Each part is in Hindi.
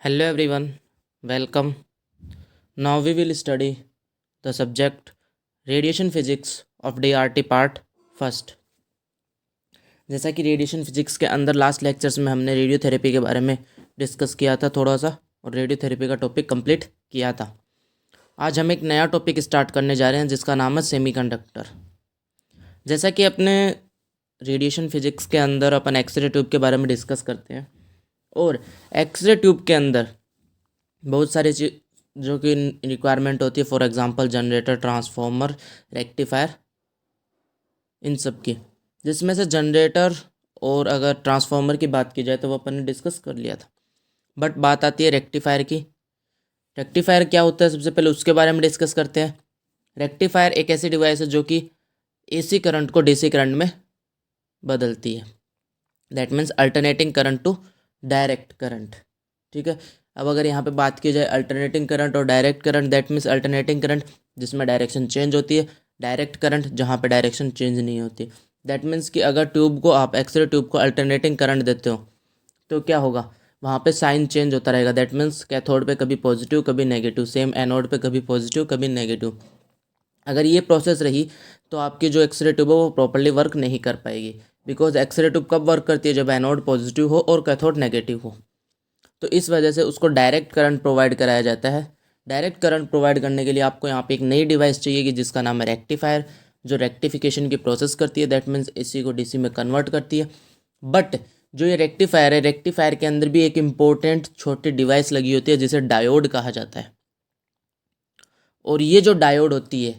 Hello everyone, welcome. Now we will study the subject radiation physics of DRT part first. जैसा कि रेडिएशन फिजिक्स के अंदर लास्ट लेक्चर्स में हमने रेडियोथेरेपी के बारे में डिस्कस किया था थोड़ा सा, और रेडियोथेरेपी का टॉपिक कंप्लीट किया था। आज हम एक नया टॉपिक स्टार्ट करने जा रहे हैं जिसका नाम है सेमीकंडक्टर। जैसा कि अपने रेडिएशन फिजिक्स के अंदर अपन एक्सरे ट्यूब के बारे में डिस्कस करते हैं, और एक्सरे ट्यूब के अंदर बहुत सारी चीज जो कि रिक्वायरमेंट होती है, for example generator, transformer, rectifier, इन सब की, जिसमें से जनरेटर और अगर ट्रांसफार्मर की बात की जाए तो वो अपन ने डिस्कस कर लिया था। बट बात आती है रेक्टिफायर की। रेक्टिफायर क्या होता है, सबसे पहले उसके बारे में डिस्कस करते हैं। रेक्टिफायर एक ऐसी डिवाइस है जो कि एसी करंट को डीसी करंट में बदलती है। That means alternating current to direct current. ठीक है, अब अगर यहाँ पे बात की जाए अल्टरनेटिंग करंट और direct current, that means alternating current जिसमें डायरेक्शन चेंज होती है, डायरेक्ट करंट जहाँ पे डायरेक्शन चेंज नहीं होती। दैट मीन्स कि अगर ट्यूब को आप एक्सरे ट्यूब को अल्टरनेटिंग करंट देते हो तो क्या होगा, वहाँ पे साइन चेंज होता रहेगा। दैट मीन्स कैथोड पे कभी पॉजिटिव कभी नेगेटिव, सेम एनोड पे कभी पॉजिटिव कभी नेगेटिव। अगर ये प्रोसेस रही तो आपकी जो एक्सरे ट्यूब है वो प्रॉपरली वर्क नहीं कर पाएगी, बिकॉज एक्सरे ट्यूब कब वर्क करती है, जब एनोड पॉजिटिव हो और कैथोड नेगेटिव हो। तो इस वजह से उसको डायरेक्ट करंट प्रोवाइड कराया जाता है। डायरेक्ट करंट प्रोवाइड करने के लिए आपको यहाँ पे एक नई डिवाइस चाहिए कि जिसका नाम है रेक्टिफायर, जो रेक्टिफिकेशन की प्रोसेस करती है। दैट मीन्स एसी को डीसी में कन्वर्ट करती है। बट जो ये रेक्टिफायर है, रेक्टिफायर के अंदर भी एक इम्पोर्टेंट छोटी डिवाइस लगी होती है जिसे डायोड कहा जाता है। और ये जो डायोड होती है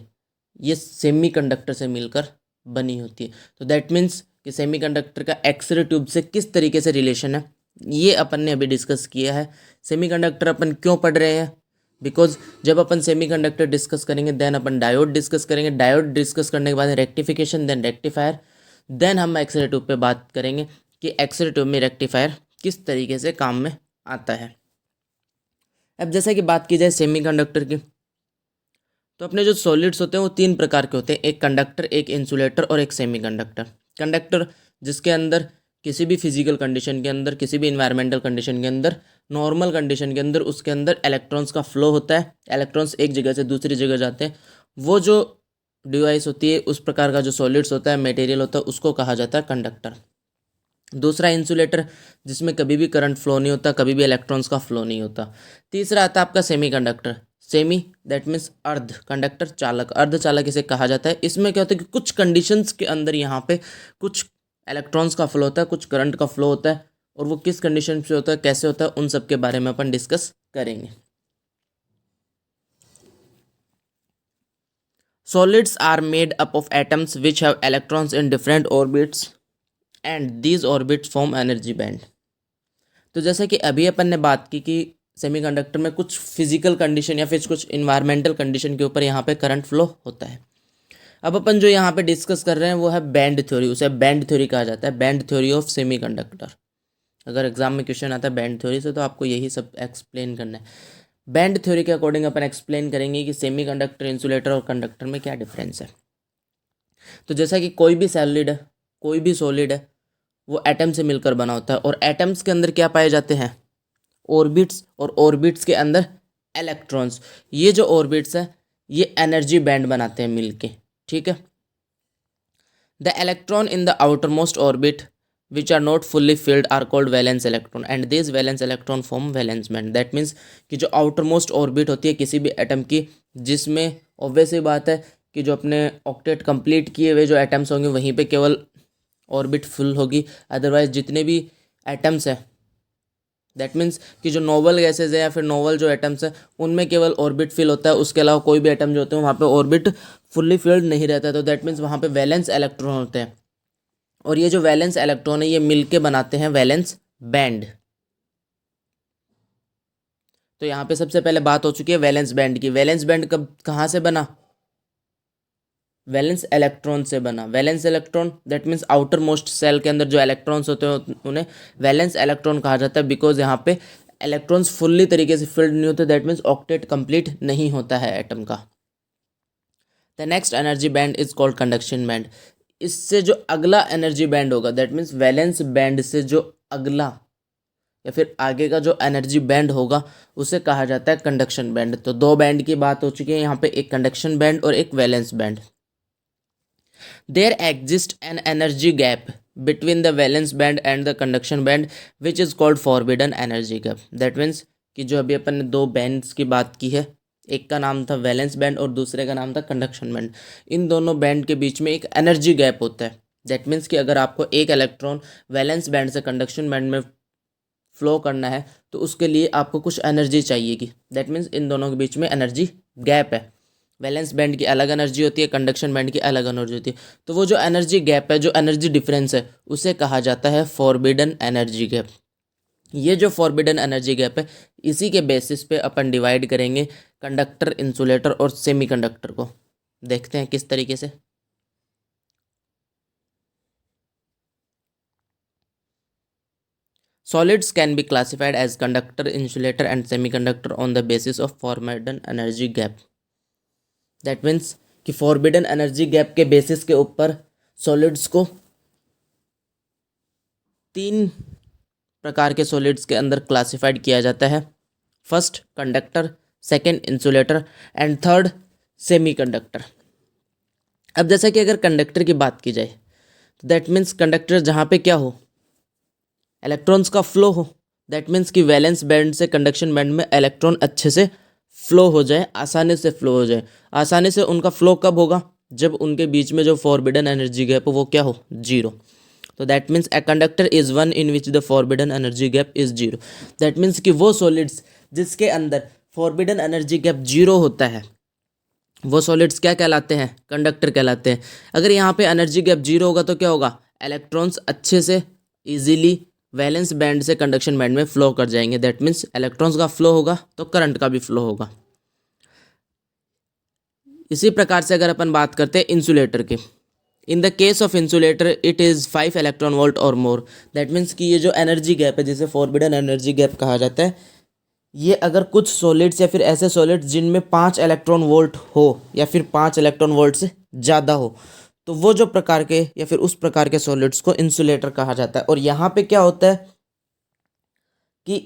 ये सेमीकंडक्टर से मिलकर बनी होती है। तो दैट मीन्स कि सेमीकंडक्टर का एक्सरे ट्यूब से किस तरीके से रिलेशन है, ये अपन ने अभी डिस्कस किया है। सेमीकंडक्टर अपन क्यों पढ़ रहे हैं, बिकॉज जब अपन सेमीकंडक्टर डिस्कस करेंगे देन अपन डायोड डिस्कस करेंगे। डायोड डिस्कस करने के बाद रेक्टिफिकेशन, देन रेक्टिफायर, देन हम एक्सरे ट्यूब पे बात करेंगे कि एक्सरे ट्यूब में रेक्टिफायर किस तरीके से काम में आता है। अब जैसे कि बात की जाए सेमीकंडक्टर की, तो अपने जो सॉलिड्स होते हैं वो तीन प्रकार के होते हैं, एक कंडक्टर, एक इंसुलेटर और एक सेमीकंडक्टर। कंडक्टर जिसके अंदर किसी भी फिजिकल कंडीशन के अंदर, किसी भी इन्वायरमेंटल कंडीशन के अंदर, नॉर्मल कंडीशन के अंदर उसके अंदर इलेक्ट्रॉन्स का फ्लो होता है, इलेक्ट्रॉन्स एक जगह से दूसरी जगह जाते हैं। वो जो डिवाइस होती है, उस प्रकार का जो सॉलिड्स होता है, मटेरियल होता है, उसको कहा जाता है कंडक्टर। दूसरा इंसुलेटर, जिसमें कभी भी करंट फ्लो नहीं होता, कभी भी इलेक्ट्रॉन्स का फ्लो नहीं होता। तीसरा आता है आपका सेमीकंडक्टर। सेमी दैट मीन्स अर्ध कंडक्टर, चालक, अर्धचालक इसे कहा जाता है। इसमें क्या होता है कि कुछ कंडीशंस के अंदर यहाँ पे कुछ इलेक्ट्रॉन्स का फ्लो होता है, कुछ करंट का फ्लो होता है, और वो किस कंडीशन से होता है, कैसे होता है, उन सब के बारे में अपन डिस्कस करेंगे। Solids are made up of atoms which have electrons in different orbits and these orbits form energy band। तो जैसे कि अभी अपन ने बात की कि सेमीकंडक्टर में कुछ फिजिकल कंडीशन या फिर कुछ इन्वायरमेंटल कंडीशन के ऊपर यहाँ पे करंट फ्लो होता है। अब अपन जो यहाँ पे डिस्कस कर रहे हैं वो है बैंड थ्योरी, उसे बैंड थ्योरी कहा जाता है, बैंड थ्योरी ऑफ सेमीकंडक्टर। अगर एग्जाम में क्वेश्चन आता है बैंड थ्योरी से तो आपको यही सब एक्सप्लेन करना है। बैंड थ्योरी के अकॉर्डिंग अपन एक्सप्लेन करेंगे कि सेमीकंडक्टर, इंसुलेटर और कंडक्टर में क्या डिफरेंस है। तो जैसा कि कोई भी सॉलिड है, कोई भी सॉलिड है, वो एटम से मिलकर बना होता है, और एटम्स के अंदर क्या पाए जाते हैं, ऑर्बिट्स, और ऑर्बिट्स के अंदर इलेक्ट्रॉन्स। ये जो ऑर्बिट्स है ये एनर्जी बैंड बनाते हैं मिलके। ठीक है, the electron in the outermost orbit which are not fully filled are called valence electron and this valence electron form valence band. That means कि जो आउटर मोस्ट ऑर्बिट होती है किसी भी एटम की, जिसमें ऑब्वियसली बात है कि जो अपने ऑक्टेट कंप्लीट किए हुए जो एटम्स होंगे वहीं पे केवल ऑर्बिट फुल होगी, अदरवाइज जितने भी एटम्स हैं, दैट मीन्स कि जो नोबल गैसेज है या फिर नोबल जो एटम्स है उनमें केवल ऑर्बिट फिल होता है, उसके अलावा कोई भी एटम जो होते हैं वहाँ पे ऑर्बिट फुल्ली फिल्ड नहीं रहता है। तो दैट मीन्स वहाँ पे वैलेंस इलेक्ट्रॉन होते हैं, और ये जो वैलेंस इलेक्ट्रॉन है ये मिलके बनाते हैं वैलेंस बैंड। तो यहाँ पे सबसे पहले बात हो चुकी है वैलेंस बैंड की। वैलेंस बैंड कब कहाँ से बना, वैलेंस इलेक्ट्रॉन से बना। Valence electron that means outermost cell के अंदर जो इलेक्ट्रॉन्स होते हैं उन्हें वैलेंस इलेक्ट्रॉन कहा जाता है, बिकॉज यहाँ पे इलेक्ट्रॉन्स फुल्ली तरीके से फिल्ड नहीं होते, दैट मीन्स ऑक्टेट कंप्लीट नहीं होता है एटम का। The next energy band is called conduction band. इससे जो अगला एनर्जी बैंड होगा, दैट मीन्स वैलेंस बैंड से जो अगला या फिर आगे का जो एनर्जी बैंड होगा उसे कहा जाता है कंडक्शन बैंड। तो दो बैंड की बात हो चुकी है यहाँ पे, एक कंडक्शन बैंड और एक valence band. There exist an energy gap between the valence band and the conduction band which is called forbidden energy gap. That means कि जो अभी अपन ने दो बैंड्स की बात की है, एक का नाम था वैलेंस बैंड और दूसरे का नाम था कंडक्शन बैंड, इन दोनों बैंड के बीच में एक एनर्जी गैप होता है। दैट मीन्स कि अगर आपको एक इलेक्ट्रॉन वैलेंस बैंड से कंडक्शन बैंड में फ्लो करना है तो उसके लिए आपको कुछ एनर्जी चाहिएगी। दैट मीन्स इन दोनों के बीच में एनर्जी गैप है। वैलेंस बैंड की अलग एनर्जी होती है, कंडक्शन बैंड की अलग एनर्जी होती है। तो वो जो एनर्जी गैप है, जो एनर्जी डिफरेंस है, उसे कहा जाता है फॉरबिडन एनर्जी गैप। ये जो फॉरबिडन एनर्जी गैप है, इसी के बेसिस पे अपन डिवाइड करेंगे कंडक्टर, इंसुलेटर और सेमीकंडक्टर को। देखते हैं किस तरीके से। Solids can be classified as conductor, insulator and semiconductor on the basis of forbidden energy gap. That means कि forbidden energy gap के बेसिस के ऊपर सॉलिड्स को तीन प्रकार के सॉलिड्स के अंदर क्लासिफाइड किया जाता है। First conductor, second insulator and third semiconductor. अब जैसा कि अगर कंडक्टर की बात की जाए तो दैट मीन्स कंडक्टर जहाँ पे क्या हो, इलेक्ट्रॉन्स का फ्लो हो। दैट मीन्स कि वैलेंस बैंड से कंडक्शन बैंड में इलेक्ट्रॉन अच्छे से फ्लो हो जाए, आसानी से फ्लो हो जाए। आसानी से उनका फ्लो कब होगा, जब उनके बीच में जो फॉरबिडन एनर्जी गैप हो वो क्या हो, जीरो। तो that means a conductor is one in which the forbidden energy gap is zero. That means कि वो सॉलिड्स जिसके अंदर फॉरबिडन एनर्जी गैप जीरो होता है, वो सॉलिड्स क्या कहलाते हैं, कंडक्टर कहलाते हैं। अगर यहाँ पे एनर्जी गैप जीरो होगा तो क्या होगा, इलेक्ट्रॉन्स अच्छे से इजीली वैलेंस बैंड से कंडक्शन बैंड में फ्लो कर जाएंगे। दैट मीन्स इलेक्ट्रॉन्स का फ्लो होगा तो करंट का भी फ्लो होगा। इसी प्रकार से अगर अपन बात करते हैं इंसुलेटर के, in the case of insulator it is 5 electron volt और मोर। दैट मीन्स कि ये जो एनर्जी गैप है, जिसे फॉरबिडन एनर्जी गैप कहा जाता है, ये अगर कुछ सॉलिड्स या फिर ऐसे सॉलिड्स जिनमें 5 इलेक्ट्रॉन वोल्ट हो या फिर 5 इलेक्ट्रॉन वोल्ट से ज़्यादा हो, तो वो जो प्रकार के या फिर उस प्रकार के सॉलिड्स को इंसुलेटर कहा जाता है। और यहाँ पे क्या होता है कि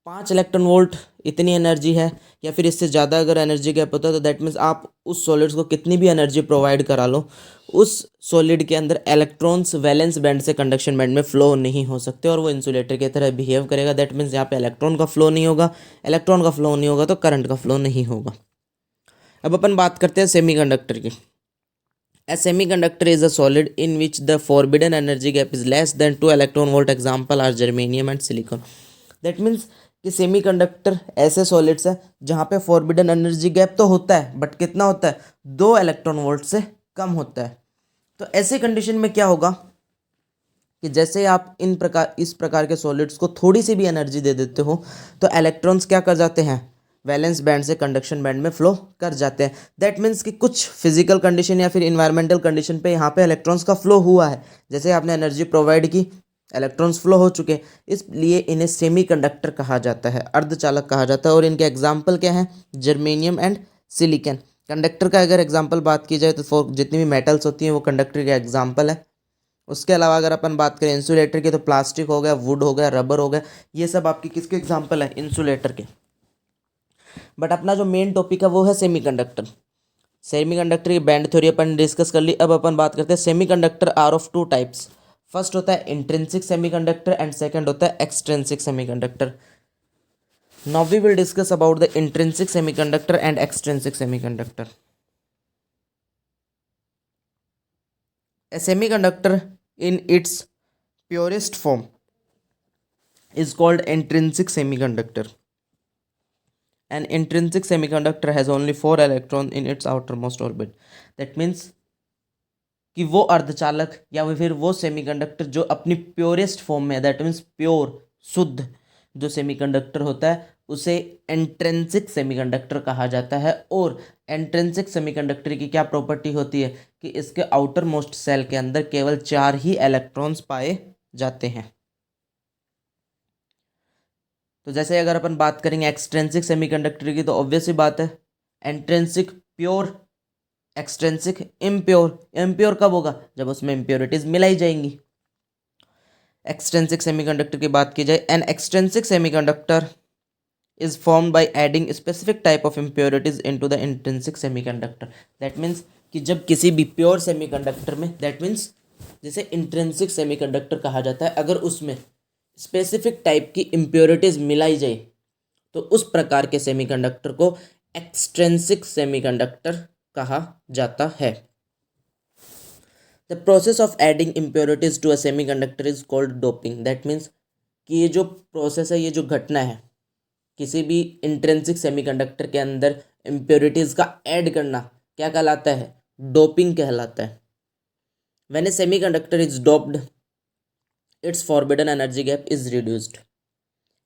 5 इलेक्ट्रॉन वोल्ट इतनी एनर्जी है या फिर इससे ज़्यादा अगर एनर्जी गैप होता है तो दैट मीन्स आप उस सॉलिड्स को कितनी भी एनर्जी प्रोवाइड करा लो, उस सॉलिड के अंदर इलेक्ट्रॉन्स वैलेंस बैंड से कंडक्शन बैंड में फ्लो नहीं हो सकते और वो इंसुलेटर की तरह बिहेव करेगा। दैट मीन्स यहाँ पे इलेक्ट्रॉन का फ्लो नहीं होगा, इलेक्ट्रॉन का फ्लो नहीं होगा तो करंट का फ्लो नहीं होगा। अब अपन बात करते हैं सेमीकंडक्टर की। A semiconductor is a solid in which the forbidden energy gap is less than 2 electron volt. Example are germanium and silicon. That means कि सेमीकंडक्टर ऐसे सॉलिड्स है जहाँ पे फॉरबिडन एनर्जी गैप तो होता है, बट कितना होता है, 2 इलेक्ट्रॉन वोल्ट से कम होता है। तो ऐसी कंडीशन में क्या होगा कि जैसे आप इस प्रकार के सॉलिड्स को थोड़ी सी भी एनर्जी दे देते हो तो इलेक्ट्रॉन्स क्या कर जाते हैं, वैलेंस बैंड से कंडक्शन बैंड में फ्लो कर जाते हैं। दैट मीन्स कि कुछ फिजिकल कंडीशन या फिर इन्वायरमेंटल कंडीशन पे यहाँ पे इलेक्ट्रॉन्स का फ्लो हुआ है, जैसे आपने एनर्जी प्रोवाइड की, इलेक्ट्रॉन्स फ्लो हो चुके, इसलिए इन्हें सेमीकंडक्टर कहा जाता है, अर्धचालक कहा जाता है। और इनके एग्जाम्पल क्या हैं, जर्मेनियम एंड सिलिकॉन। कंडक्टर का अगर एग्जाम्पल बात की जाए तो फॉर जितनी भी मेटल्स होती हैं वो कंडक्टर के एग्जाम्पल है। उसके अलावा अगर अपन बात करें इंसुलेटर की तो प्लास्टिक हो गया, वुड हो गया, रबर हो गया, ये सब आपकी किसके एग्जाम्पल है, इंसुलेटर के। बट अपना जो मेन टॉपिक है वो है सेमीकंडक्टर। सेमीकंडक्टर की बैंड थ्योरी अपन डिस्कस कर ली। अब अपन बात करते हैं semiconductor are of two types. First होता है इंट्रिंसिक सेमीकंडक्टर एंड सेकंड होता है extrinsic semiconductor. Now we will discuss about the intrinsic semiconductor and extrinsic semiconductor. A semiconductor in its purest form is called intrinsic semiconductor. An intrinsic semiconductor has only 4 electrons in its outermost orbit. That means कि वो अर्धचालक या फिर वो सेमीकंडक्टर जो अपनी प्योरेस्ट फॉर्म में है, दैट मीन्स प्योर, शुद्ध जो सेमीकंडक्टर होता है उसे इंट्रिंसिक सेमीकंडक्टर कहा जाता है। और इंट्रिंसिक सेमीकंडक्टर की क्या प्रॉपर्टी होती है कि इसके आउटर मोस्ट सेल के अंदर केवल 4 ही इलेक्ट्रॉन्स पाए जाते हैं। तो जैसे अगर अपन बात करेंगे एक्सट्रिंसिक सेमीकंडक्टर की तो ऑब्वियस ही बात है, intrinsic pure, extrinsic impure. Impure कब होगा, जब उसमें इम्प्योरिटीज मिलाई जाएंगी। एक्सट्रिंसिक सेमीकंडक्टर की बात की जाए, an extrinsic semiconductor is formed by adding specific type of impurities into the intrinsic semiconductor. That means कि जब किसी भी प्योर सेमीकंडक्टर में, that means जिसे इंट्रिंसिक सेमीकंडक्टर कहा जाता है, अगर उसमें स्पेसिफिक टाइप की इम्प्योरिटीज मिलाई जाए तो उस प्रकार के सेमीकंडक्टर को एक्सट्रिंसिक सेमीकंडक्टर कहा जाता है. The process of adding impurities to a semiconductor is called doping. That means कि ये जो प्रोसेस है, ये जो घटना है, किसी भी इंट्रिंसिक सेमीकंडक्टर के अंदर इम्प्योरिटीज का ऐड करना क्या कहलाता है? डोपिंग कहलाता है. When a semiconductor is doped, its forbidden energy gap is reduced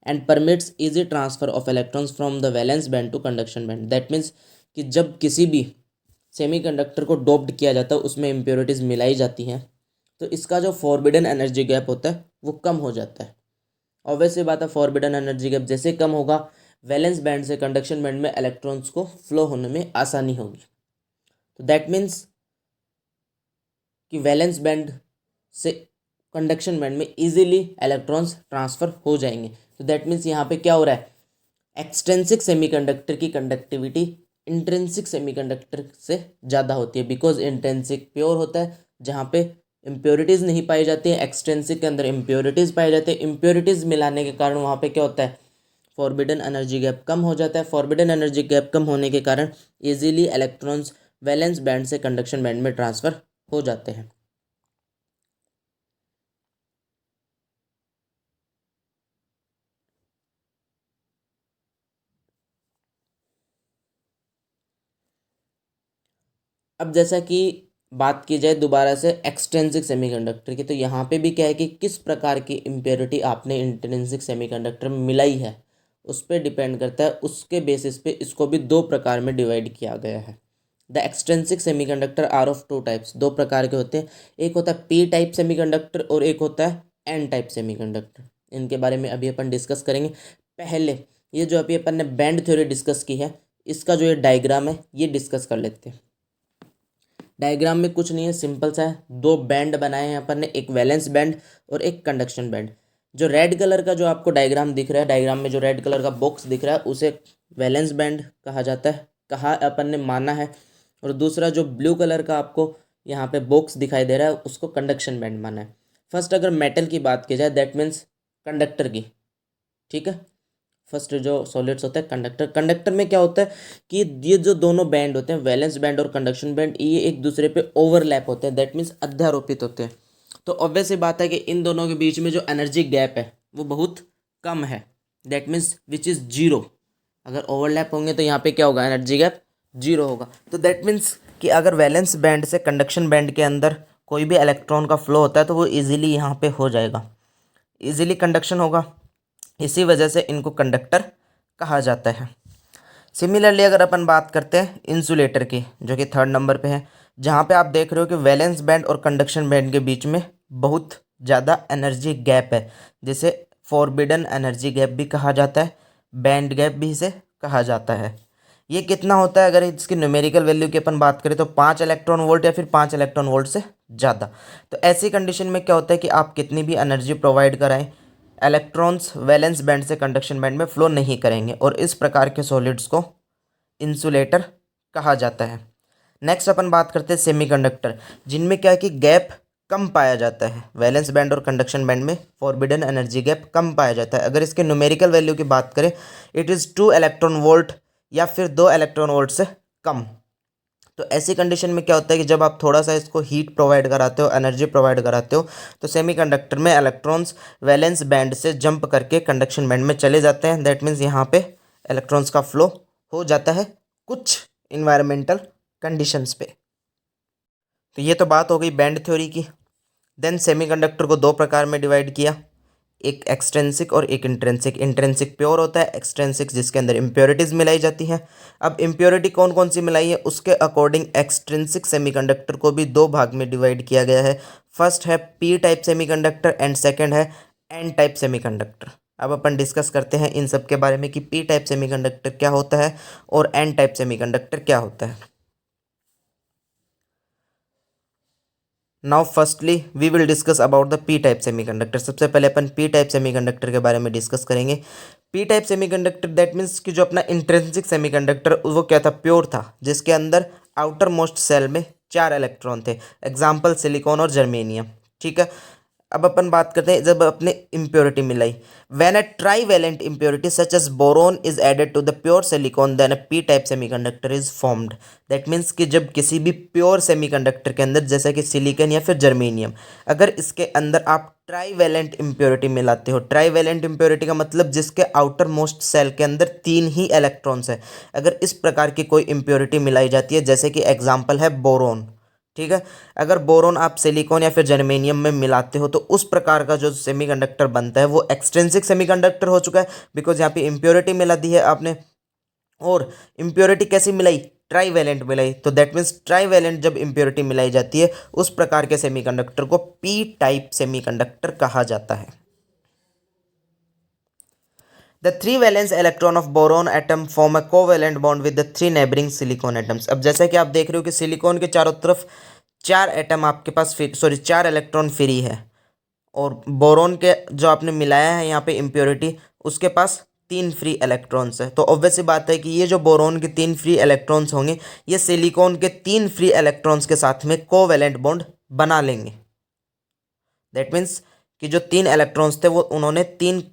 and permits easy transfer of electrons from the valence band to conduction band. That means कि जब किसी भी सेमीकंडक्टर को डोप्ड किया जाता है, उसमें इम्प्योरिटीज मिलाई जाती हैं, तो इसका जो फॉरबिडन एनर्जी गैप होता है वो कम हो जाता है. ऑब्वियस बात है, फॉरबिडन एनर्जी गैप जैसे कम होगा, वैलेंस बैंड से कंडक्शन बैंड में इलेक्ट्रॉन्स को फ्लो होने में आसानी होगी. तो दैट मीन्स कि वैलेंस बैंड से कंडक्शन बैंड में इजीली इलेक्ट्रॉन्स ट्रांसफ़र हो जाएंगे. तो दैट मीन्स यहाँ पे क्या हो रहा है, एक्सट्रिंसिक सेमीकंडक्टर की कंडक्टिविटी इंट्रिंसिक सेमीकंडक्टर से ज़्यादा होती है, बिकॉज इंट्रिंसिक प्योर होता है जहाँ पे इम्प्योरिटीज़ नहीं पाई जाती है, एक्सट्रिंसिक के अंदर इम्प्योरिटीज़ पाई जाती है. इम्प्योरिटीज़ मिलाने के कारण वहाँ पे क्या होता है, फॉरबिडन एनर्जी गैप कम हो जाता है. फॉरबिडन एनर्जी गैप कम होने के कारण इजीली इलेक्ट्रॉन्स वैलेंस बैंड से कंडक्शन बैंड में ट्रांसफ़र हो जाते हैं. अब जैसा कि बात की जाए दोबारा से एक्सट्रिंसिक सेमीकंडक्टर की, तो यहाँ पे भी क्या है कि किस प्रकार की इम्प्योरिटी आपने इंट्रिंसिक सेमीकंडक्टर में मिलाई है उस पर डिपेंड करता है. उसके बेसिस पे इसको भी दो प्रकार में डिवाइड किया गया है. The extrinsic semiconductor are of two types. दो प्रकार के होते हैं, एक होता है पी टाइप सेमीकंडक्टर और एक होता है एन टाइप सेमीकंडक्टर. इनके बारे में अभी अपन डिस्कस करेंगे. पहले ये जो अभी अपन ने बैंड थ्योरी डिस्कस की है, इसका जो ये डायग्राम है ये डिस्कस कर लेते हैं. डायग्राम में कुछ नहीं है, सिंपल सा है. दो बैंड बनाए हैं अपन ने, एक वैलेंस बैंड और एक कंडक्शन बैंड. जो रेड कलर का जो आपको डायग्राम दिख रहा है, डायग्राम में जो रेड कलर का बॉक्स दिख रहा है उसे वैलेंस बैंड कहा जाता है, कहा अपन ने माना है. और दूसरा जो ब्लू कलर का आपको यहाँ पे बॉक्स दिखाई दे रहा है उसको कंडक्शन बैंड माना है. फर्स्ट अगर मेटल की बात की जाए, दैट मीन्स कंडक्टर की, ठीक है. फर्स्ट जो सॉलिड्स होता है कंडक्टर. कंडक्टर में क्या होता है कि ये जो दोनों बैंड होते हैं, वैलेंस बैंड और कंडक्शन बैंड, ये एक दूसरे पे ओवरलैप होते हैं. दैट मीन्स अध्यारोपित होते हैं. तो ऑब्वियस सी बात है कि इन दोनों के बीच में जो एनर्जी गैप है वो बहुत कम है. That means which is zero. अगर ओवरलैप होंगे तो यहाँ पे क्या होगा, एनर्जी गैप जीरो होगा. तो दैट मीन्स कि अगर वैलेंस बैंड से कंडक्शन बैंड के अंदर कोई भी इलेक्ट्रॉन का फ्लो होता है तो वो ईजिली यहाँ पे हो जाएगा, ईजिली कंडक्शन होगा. इसी वजह से इनको कंडक्टर कहा जाता है. सिमिलरली अगर अपन बात करते हैं इंसुलेटर की, जो कि थर्ड नंबर पे है, जहाँ पे आप देख रहे हो कि वैलेंस बैंड और कंडक्शन बैंड के बीच में बहुत ज़्यादा एनर्जी गैप है, जिसे फॉरबिडन एनर्जी गैप भी कहा जाता है, बैंड गैप भी इसे कहा जाता है. ये कितना होता है, अगर इसकी न्यूमेरिकल वैल्यू की अपन बात करें तो 5 इलेक्ट्रॉन वोल्ट या फिर 5 इलेक्ट्रॉन वोल्ट से ज़्यादा. तो ऐसी कंडीशन में क्या होता है कि आप कितनी भी एनर्जी प्रोवाइड कराएं, इलेक्ट्रॉन्स वैलेंस बैंड से कंडक्शन बैंड में फ्लो नहीं करेंगे, और इस प्रकार के सॉलिड्स को इंसुलेटर कहा जाता है. नेक्स्ट अपन बात करते हैं सेमीकंडक्टर, जिनमें क्या है कि गैप कम पाया जाता है. वैलेंस बैंड और कंडक्शन बैंड में फॉरबिडन एनर्जी गैप कम पाया जाता है. अगर इसके न्यूमेरिकल वैल्यू की बात करें, इट इज़ 2 इलेक्ट्रॉन वोल्ट या फिर 2 इलेक्ट्रॉन वोल्ट से कम. तो ऐसी कंडीशन में क्या होता है कि जब आप थोड़ा सा इसको हीट प्रोवाइड कराते हो, एनर्जी प्रोवाइड कराते हो, तो सेमीकंडक्टर में इलेक्ट्रॉन्स वैलेंस बैंड से जंप करके कंडक्शन बैंड में चले जाते हैं. दैट मीन्स यहाँ पे इलेक्ट्रॉन्स का फ्लो हो जाता है कुछ इन्वायरमेंटल कंडीशंस पे. तो ये तो बात हो गई बैंड थ्योरी की. देन सेमीकंडक्टर को दो प्रकार में डिवाइड किया, एक एक्सट्रिंसिक और एक इंट्रिंसिक. इंट्रिंसिक प्योर होता है, एक्सट्रिंसिक जिसके अंदर इम्प्योरिटीज़ मिलाई जाती हैं. अब इम्प्योरिटी कौन कौन सी मिलाई है उसके अकॉर्डिंग एक्सट्रिंसिक सेमीकंडक्टर को भी दो भाग में डिवाइड किया गया है. फर्स्ट है P type semiconductor and second है एन टाइप सेमीकंडक्टर. अब अपन डिस्कस करते हैं इन सब के बारे में कि पी टाइप सेमीकंडक्टर क्या होता है और एन टाइप सेमीकंडक्टर क्या होता है. Now firstly we will discuss about the P type semiconductor. सबसे पहले अपन पी टाइप सेमीकंडक्टर के बारे में डिस्कस करेंगे। P type semiconductor that means कि जो अपना इंट्रिंसिक सेमीकंडक्टर वो क्या था, प्योर था, जिसके अंदर आउटर मोस्ट सेल में 4 इलेक्ट्रॉन थे। एग्जाम्पल सिलिकॉन और जर्मेनियम। ठीक है, अब अपन बात करते हैं जब अपने इम्प्योरिटी मिलाई। When a trivalent impurity such as boron is added to the pure silicon then a P type semiconductor is formed. That means कि जब किसी भी प्योर सेमीकंडक्टर के अंदर जैसे कि सिलिकॉन या फिर जर्मेनियम, अगर इसके अंदर आप ट्राईवैलेंट इम्प्योरिटी मिलाते हो, ट्राईवैलेंट इम्प्योरिटी का मतलब जिसके आउटर मोस्ट सेल के अंदर 3 ही इलेक्ट्रॉन्स है, अगर इस प्रकार की कोई इम्प्योरिटी मिलाई जाती है, जैसे कि एग्जाम्पल है बोरोन। ठीक है, अगर बोरोन आप सिलिकॉन या फिर जर्मेनियम में मिलाते हो तो उस प्रकार का जो सेमीकंडक्टर बनता है वो एक्सट्रिंसिक सेमीकंडक्टर हो चुका है, बिकॉज यहाँ पे इम्प्योरिटी मिला दी है आपने। और इम्प्योरिटी कैसी मिलाई, ट्राईवैलेंट मिलाई, तो दैट मीन्स ट्राईवैलेंट जब इम्प्योरिटी मिलाई जाती है उस प्रकार के सेमीकंडक्टर को पी टाइप सेमीकंडक्टर कहा जाता है। The three valence electron of boron atom form a covalent bond with the 3 neighboring silicon atoms। अब जैसा कि आप देख रहे हो कि सिलिकॉन के चारों तरफ 4 एटम आपके पास सॉरी 4 इलेक्ट्रॉन फ्री है, और बोरोन के जो आपने मिलाया है यहाँ पे इम्प्योरिटी, उसके पास 3 फ्री इलेक्ट्रॉन्स है। तो ऑब्वियस सी बात है कि ये जो बोरोन के 3 फ्री इलेक्ट्रॉन्स होंगे ये सिलिकॉन के 3 फ्री इलेक्ट्रॉन्स के साथ में कोवेलेंट बॉन्ड बना लेंगे। दैट मीन्स कि जो 3 इलेक्ट्रॉन्स थे वो उन्होंने 3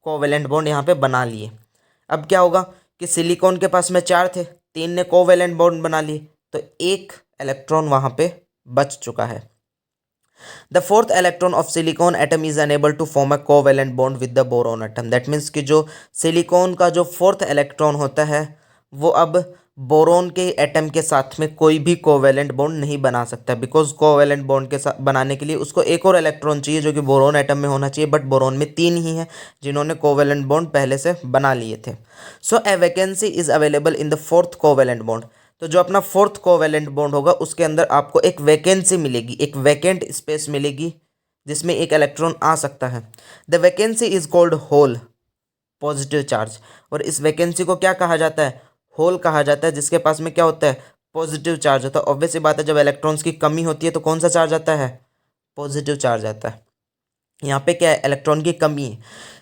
कोवेलेंट बॉन्ड यहाँ पे बना लिए। अब क्या होगा कि सिलिकॉन के पास में 4 थे, 3 ने कोवेलेंट बॉन्ड बना लिए, तो एक इलेक्ट्रॉन वहाँ पे बच चुका है। The fourth electron of silicon atom is unable to form a covalent bond with the boron atom. That means कि जो सिलिकॉन का जो फोर्थ इलेक्ट्रॉन होता है वो अब बोरोन के एटम के साथ में कोई भी कोवेलेंट बॉन्ड नहीं बना सकता, बिकॉज कोवेलेंट बॉन्ड के साथ बनाने के लिए उसको एक और इलेक्ट्रॉन चाहिए जो कि बोरोन एटम में होना चाहिए, बट बोरोन में 3 ही हैं जिन्होंने कोवेलेंट बॉन्ड पहले से बना लिए थे। So a vacancy is available in the fourth covalent bond. तो जो अपना फोर्थ कोवेलेंट बॉन्ड होगा उसके अंदर आपको एक वैकेंसी मिलेगी, एक वैकेंट स्पेस मिलेगी जिसमें एक इलेक्ट्रॉन आ सकता है। The vacancy is called hole positive charge. और इस वैकेंसी को क्या कहा जाता है, होल कहा जाता है, जिसके पास में क्या होता है, पॉजिटिव चार्ज होता है। ऑब्वियस सी बात है जब इलेक्ट्रॉन्स की कमी होती है तो कौन सा चार्ज आता है, पॉजिटिव चार्ज आता है। यहाँ पे क्या है, इलेक्ट्रॉन की कमी है।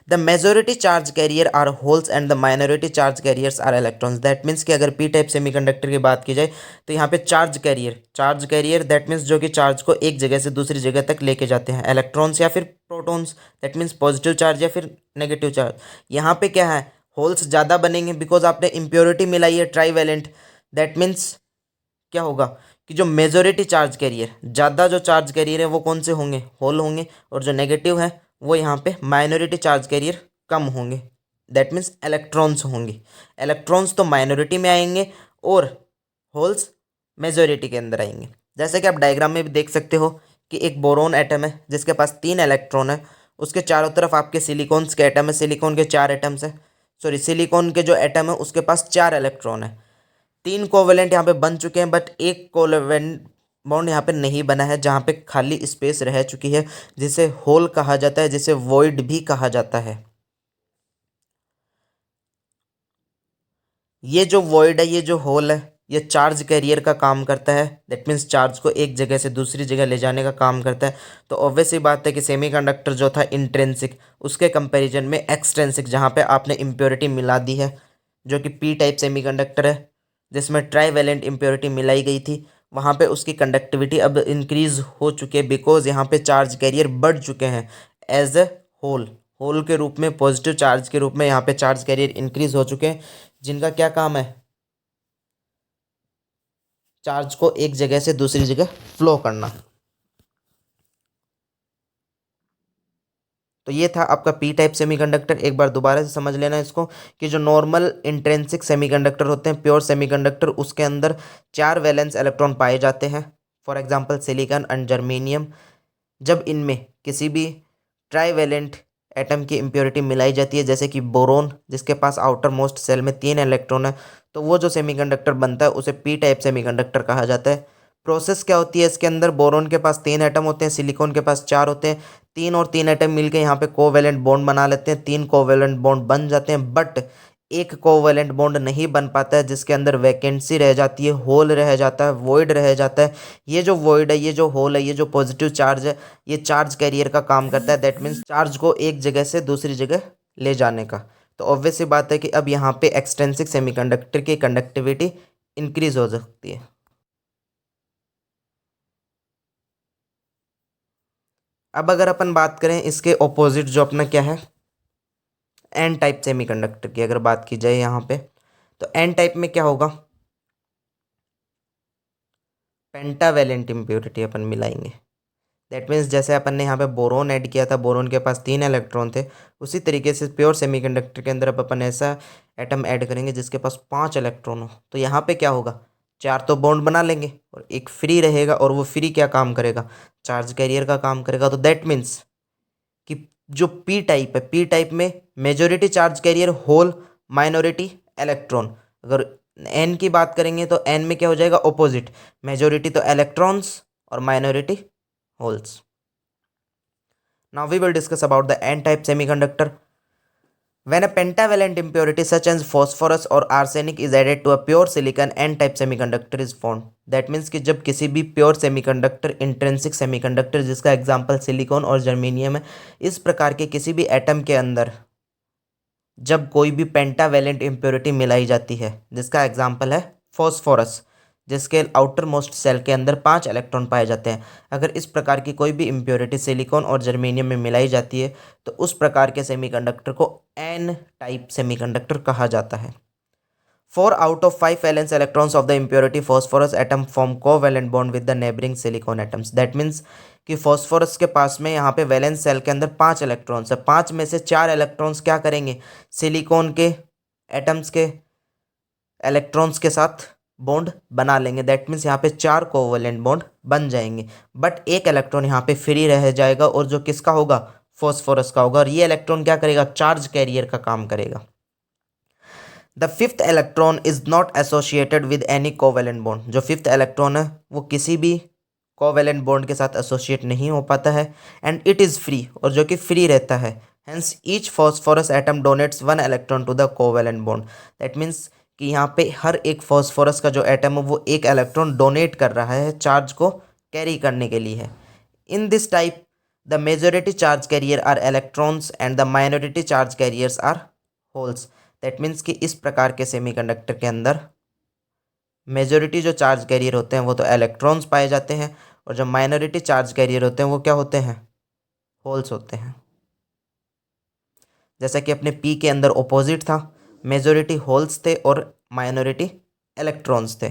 The majority charge carrier are holes and the minority charge carriers are electrons. That means कि अगर पी टाइप सेमीकंडक्टर की बात की जाए तो यहाँ पे चार्ज कैरियर दैट मीन्स जो कि चार्ज को एक जगह से दूसरी जगह तक लेके जाते हैं, इलेक्ट्रॉन्स या फिर protons, that means positive charge या फिर नेगेटिव चार्ज। यहाँ पे क्या है, होल्स ज़्यादा बनेंगे बिकॉज आपने इम्प्योरिटी मिलाई है ट्राईवैलेंट। दैट मीन्स क्या होगा कि जो मेजोरिटी चार्ज कैरियर, ज़्यादा जो चार्ज कैरियर है वो कौन से होंगे, होल होंगे, और जो नेगेटिव है वो यहाँ पे माइनॉरिटी चार्ज कैरियर कम होंगे। दैट मीन्स इलेक्ट्रॉन्स होंगे, इलेक्ट्रॉन्स तो माइनॉरिटी में आएंगे और होल्स मेजोरिटी के अंदर आएंगे। जैसे कि आप डायग्राम में भी देख सकते हो कि एक बोरोन एटम है जिसके पास 3 इलेक्ट्रॉन है, उसके चारों तरफ आपके सिलिकॉन्स के एटम है, सिलिकॉन के 4 एटम्स है, सॉरी सिलिकॉन के जो एटम है उसके पास 4 इलेक्ट्रॉन है। 3 कोवेलेंट यहाँ पे बन चुके हैं, बट एक कोवेलेंट बॉन्ड यहाँ पे नहीं बना है जहाँ पे खाली स्पेस रह चुकी है, जिसे होल कहा जाता है, जिसे वॉइड भी कहा जाता है। ये जो वॉइड है, ये जो होल है, ये चार्ज कैरियर का काम करता है। दैट मीन्स चार्ज को एक जगह से दूसरी जगह ले जाने का काम करता है। तो ऑब्वियस ही बात है कि सेमीकंडक्टर जो था इंट्रिंसिक, उसके कंपैरिजन में एक्सट्रिंसिक, जहाँ पे आपने इम्प्योरिटी मिला दी है, जो कि पी टाइप सेमीकंडक्टर है जिसमें ट्राईवैलेंट इम्प्योरिटी मिलाई गई थी, वहाँ पे उसकी कंडक्टिविटी अब इंक्रीज हो चुकी है, बिकॉज यहाँ पे चार्ज कैरियर बढ़ चुके हैं एज ए होल, होल के रूप में, पॉजिटिव चार्ज के रूप में यहाँ पे चार्ज कैरियर इंक्रीज हो चुके हैं, जिनका क्या काम है, चार्ज को एक जगह से दूसरी जगह फ्लो करना। तो ये था आपका पी टाइप सेमीकंडक्टर। एक बार दोबारा से समझ लेना इसको कि जो नॉर्मल इंट्रिंसिक सेमीकंडक्टर होते हैं, प्योर सेमीकंडक्टर, उसके अंदर 4 वैलेंस इलेक्ट्रॉन पाए जाते हैं, for example silicon and germanium. जब इनमें किसी भी ट्राईवैलेंट एटम की इम्प्योरिटी मिलाई जाती है, जैसे कि बोरोन जिसके पास आउटर मोस्ट सेल में 3 इलेक्ट्रॉन है, तो वो जो सेमीकंडक्टर बनता है उसे पी टाइप सेमीकंडक्टर कहा जाता है। प्रोसेस क्या होती है इसके अंदर, बोरोन के पास 3 एटम होते हैं, सिलिकॉन के पास 4 होते हैं, 3 और 3 एटम मिलकर यहाँ पे कोवेलेंट बॉन्ड बना लेते हैं, 3 कोवेलेंट बॉन्ड बन जाते हैं, बट एक कोवैलेंट बॉन्ड नहीं बन पाता है, जिसके अंदर वैकेंसी रह जाती है, होल रह जाता है, वॉइड रह जाता है। ये जो वॉइड है, ये जो होल है, ये जो पॉजिटिव चार्ज है, ये चार्ज कैरियर का काम करता है। दैट मीन्स चार्ज को एक जगह से दूसरी जगह ले जाने का। तो ऑब्वियस सी बात है कि अब यहाँ पे एक्सट्रिंसिक सेमीकंडक्टर की कंडक्टिविटी इंक्रीज हो सकती है। अब अगर अपन बात करें इसके ऑपोजिट जो अपना क्या है, एन टाइप सेमीकंडक्टर की अगर बात की जाए यहाँ पे, तो एन टाइप में क्या होगा, पेंटावेलेंट इम्प्योरिटी अपन मिलाएंगे। दैट मीन्स जैसे अपन ने यहाँ पे बोरोन ऐड किया था, बोरोन के पास 3 इलेक्ट्रॉन थे, उसी तरीके से प्योर सेमीकंडक्टर के अंदर अब अपन ऐसा एटम ऐड करेंगे जिसके पास 5 इलेक्ट्रॉन हो। तो यहाँ पे क्या होगा, 4 तो बॉन्ड बना लेंगे और एक फ्री रहेगा, और वो फ्री क्या काम करेगा, चार्ज कैरियर का काम करेगा। तो दैट मीन्स कि जो पी टाइप है, पी टाइप में majority charge carrier hole, minority electron. अगर एन की बात करेंगे तो एन में क्या हो जाएगा, ऑपोजिट, मेजोरिटी तो इलेक्ट्रॉन्स और minority holes. Now we will discuss about the N type semiconductor. When a pentavalent impurity such as phosphorus or arsenic is added to a pure silicon, n-type semiconductor is formed. That means कि जब किसी भी प्योर सेमीकंडक्टर, इंट्रिंसिक सेमीकंडक्टर जिसका एग्जांपल सिलिकॉन और जर्मेनियम है, इस प्रकार के किसी भी एटम के अंदर जब कोई भी पेंटावेलेंट इम्प्योरिटी मिलाई जाती है, जिसका एग्जांपल है फॉस्फोरस, जिसके आउटर मोस्ट सेल के अंदर 5 इलेक्ट्रॉन पाए जाते हैं, अगर इस प्रकार की कोई भी इम्प्योरिटी सिलिकॉन और जर्मेनियम में मिलाई जाती है तो उस प्रकार के सेमीकंडक्टर को एन टाइप सेमीकंडक्टर कहा जाता है. 4 out of 5 valence electrons of the impurity phosphorus atom form covalent bond with the neighboring silicon atoms. That means कि फॉस्फोरस के पास में यहाँ पे वैलेंस सेल के अंदर 5 इलेक्ट्रॉन्स है, 5 में से 4 इलेक्ट्रॉन्स क्या करेंगे, सिलिकॉन के एटम्स के इलेक्ट्रॉन्स के साथ बॉन्ड बना लेंगे. दैट मीन्स यहाँ पे 4 कोवैलेंट बॉन्ड बन जाएंगे, बट एक इलेक्ट्रॉन यहाँ पे फ्री रह जाएगा, और जो किसका होगा, फॉस्फोरस का होगा, और ये इलेक्ट्रॉन क्या करेगा, चार्ज कैरियर का काम करेगा. The fifth electron is not associated with any covalent bond. जो फिफ्थ इलेक्ट्रॉन है वो किसी भी कोवैलेंट बॉन्ड के साथ एसोसिएट नहीं हो पाता है, एंड इट इज़ फ्री, और जो कि फ्री रहता है. Hence each phosphorus atom donates 1 electron to the covalent bond. That means कि यहाँ पे हर एक फॉस्फोरस का जो एटम है वो एक इलेक्ट्रॉन डोनेट कर रहा है चार्ज को कैरी करने के लिए. In this type the majority charge carrier are electrons and the minority charge carriers are holes. That means कि इस प्रकार के सेमीकंडक्टर के अंदर मेजोरिटी जो चार्ज कैरियर होते हैं वो तो इलेक्ट्रॉन्स पाए जाते हैं, और जो माइनॉरिटी चार्ज कैरियर होते हैं वो क्या होते हैं, होल्स होते हैं. जैसा कि अपने पी के अंदर ऑपोजिट था, मेजोरिटी होल्स थे और माइनॉरिटी इलेक्ट्रॉन्स थे.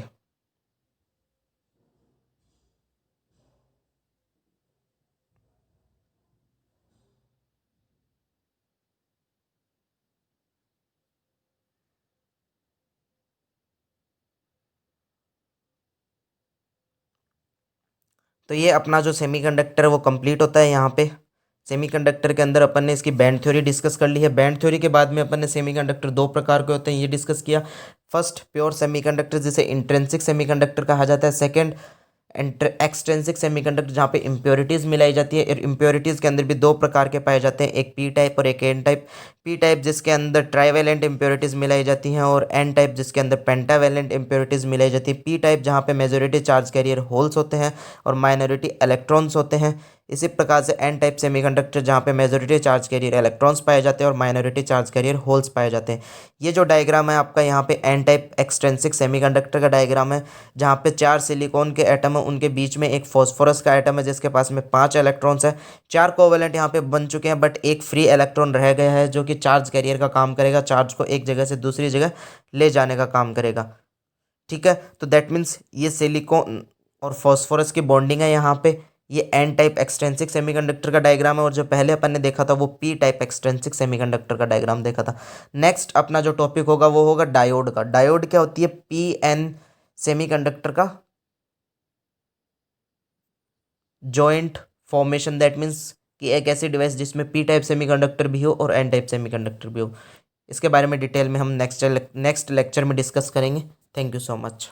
तो ये अपना जो सेमीकंडक्टर है वो कंप्लीट होता है. यहाँ पे सेमीकंडक्टर के अंदर अपन ने इसकी बैंड थ्योरी डिस्कस कर ली है. बैंड थ्योरी के बाद में अपन ने सेमीकंडक्टर 2 प्रकार के होते हैं ये डिस्कस किया. फर्स्ट प्योर सेमीकंडक्टर जिसे इंट्रिंसिक सेमीकंडक्टर कहा जाता है. सेकंड एक्सट्रिंसिक सेमीकंडक्टर जहाँ पे इम्प्योरिटीज़ मिलाई जाती है. इम्प्योरिटीज़ के अंदर भी 2 प्रकार के पाए जाते हैं, एक पी टाइप और एक एन टाइप. पी टाइप जिसके अंदर ट्राईवेलेंट इम्प्योरिटीज़ मिलाई जाती हैं, और एन टाइप जिसके अंदर पेंटावेलेंट इम्प्योरिटीज़ मिलाई जाती है. पी टाइप जहाँ पे मेजोरिटी चार्ज कैरियर होल्स होते हैं और माइनॉरिटी इलेक्ट्रॉन्स होते हैं. इसी प्रकार से एन टाइप सेमीकंडक्टर जहाँ पे मेजोरिटी चार्ज कैरियर इलेक्ट्रॉन्स पाए जाते हैं और माइनॉरिटी चार्ज कैरियर होल्स पाए जाते हैं. ये जो डायग्राम है आपका यहाँ पे एन टाइप एक्सट्रिंसिक सेमीकंडक्टर का डायग्राम है, जहाँ पे 4 सिलिकॉन के एटम है, उनके बीच में एक फॉस्फोरस का एटम है जिसके पास में 5 इलेक्ट्रॉन्स है. 4 कोवैलेंट यहाँ पे बन चुके हैं, बट एक फ्री इलेक्ट्रॉन रह गया है जो कि चार्ज कैरियर का काम करेगा, चार्ज को एक जगह से दूसरी जगह ले जाने का काम करेगा. ठीक है, तो दैट मीन्स ये सिलिकॉन और फॉस्फोरस की बॉन्डिंग है यहाँ पे. ये एन टाइप एक्सट्रिंसिक सेमीकंडक्टर का डायग्राम है, और जो पहले अपन ने देखा था वो पी टाइप एक्सट्रिंसिक सेमीकंडक्टर का डायग्राम देखा था. नेक्स्ट अपना जो टॉपिक होगा वो होगा डायोड का. डायोड क्या होती है, पी एन सेमीकंडक्टर का जॉइंट फॉर्मेशन. दैट मीन्स कि एक ऐसी डिवाइस जिसमें पी टाइप सेमीकंडक्टर भी हो और एन टाइप सेमीकंडक्टर भी हो. इसके बारे में डिटेल में हम नेक्स्ट लेक्चर में डिस्कस करेंगे. Thank you so much.